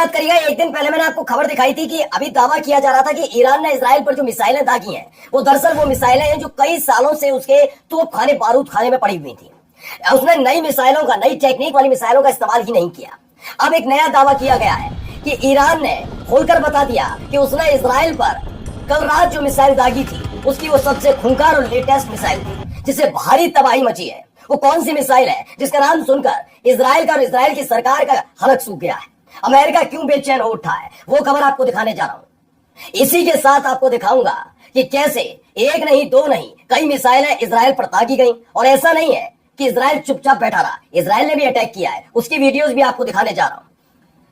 याद करिएगा, एक दिन पहले मैंने आपको खबर दिखाई थी कि अभी दावा किया जा रहा था कि ईरान ने इजराइल पर जो मिसाइलें दागी हैं वो दरअसल वो मिसाइलें हैं जो कई सालों से उसके तोप खाने बारूद खाने में पड़ी हुई थी। उसने नई मिसाइलों का, नई टेक्निक वाली मिसाइलों का इस्तेमाल ही नहीं किया। अब एक नया दावा किया गया है कि ईरान ने खोलकर बता दिया कि उसने इजराइल पर कल रात जो मिसाइल दागी थी उसकी वो सबसे खूंखार और लेटेस्ट मिसाइल थी जिससे भारी तबाही मची है। वो कौन सी मिसाइल है जिसका नाम सुनकर इजराइल का और इजराइल की सरकार का हलक सूख गया है? अमेरिका क्यों बेचैन हो उठा है, वो खबर आपको दिखाने जा रहा हूं। इसी के साथ आपको दिखाऊंगा कि कैसे एक नहीं, दो नहीं, कई मिसाइलें इजराइल पर दागी गई। और ऐसा नहीं है कि इजराइल चुपचाप बैठा रहा, इजराइल ने भी अटैक किया है, उसकी वीडियोस भी आपको दिखाने जा रहा हूं।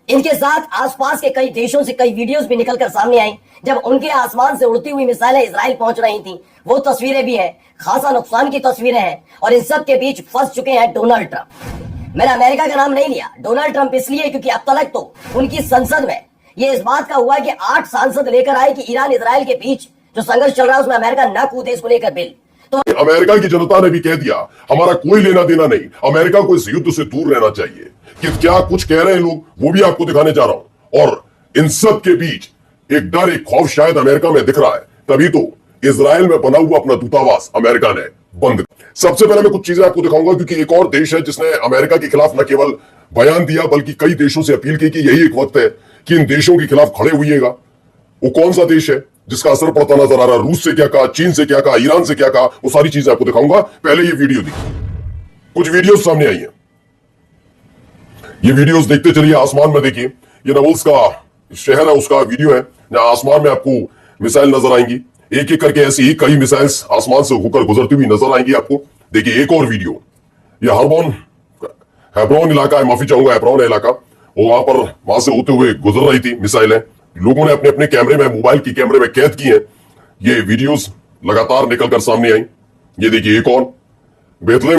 इनके साथ आसपास के कई देशों से कई वीडियोस भी निकलकर सामने आई जब उनके आसमान से उड़ती हुई मिसाइलें इजराइल पहुंच रही थी। वो तस्वीरें भी हैं, खासा नुकसान की तस्वीरें हैं। और इन सब के बीच फंस चुके हैं डोनाल्ड ट्रंप। मैंने अमेरिका का नाम नहीं लिया, डोनाल्ड ट्रंप इसलिए क्योंकि अब तक तो उनकी संसद में ये इस बात का हुआ कि 8 सांसद लेकर आए कि ईरान इजराइल के बीच जो संघर्ष चल रहा है उसमें अमेरिका न कूदे, इसको लेकर बिल। तो अमेरिका की जनता ने भी कह दिया हमारा कोई लेना देना नहीं, अमेरिका को इस युद्ध से दूर रहना चाहिए। कि क्या कुछ कह रहे हैं लोग वो भी आपको दिखाने जा रहा हूं। और इन सब के बीच एक डर, एक खौफ शायद अमेरिका में दिख रहा है, तभी तो इजराइल में बना हुआ अपना दूतावास अमेरिका ने बंद। सबसे पहले मैं कुछ चीजें आपको दिखाऊंगा क्योंकि एक और देश है जिसने अमेरिका के खिलाफ न केवल बयान दिया बल्कि कई देशों से अपील की कि यही एक वक्त है कि इन देशों के खिलाफ खड़े होइएगा। वो कौन सा देश है जिसका असर पड़ता नजर आ रहा है? रूस से क्या कहा, चीन से क्या कहा, ईरान से क्या कहा, वो सारी चीजें आपको दिखाऊंगा। पहले ये वीडियो देखिए, कुछ वीडियो सामने आई है, ये वीडियोस देखते चलिए। आसमान में देखिए, ये नवल्स का शहर है, उसका वीडियो है जहां आसमान में आपको मिसाइल नजर आएंगी। एक एक करके ऐसी ही कई मिसाइल्स आसमान से होकर गुजरती हुई नजर आएंगी आपको। देखिए एक और वीडियो, ये हेब्रोन इलाका है, माफी चाहूंगा, हेब्रोन इलाका, और वहां से होते हुए गुजर रही थी मिसाइलें। लोगों ने अपने अपने कैमरे में, मोबाइल की कैमरे में कैद की है। ये वीडियोस लगातार निकलकर सामने आई। ये देखिए एक और बेतलेहम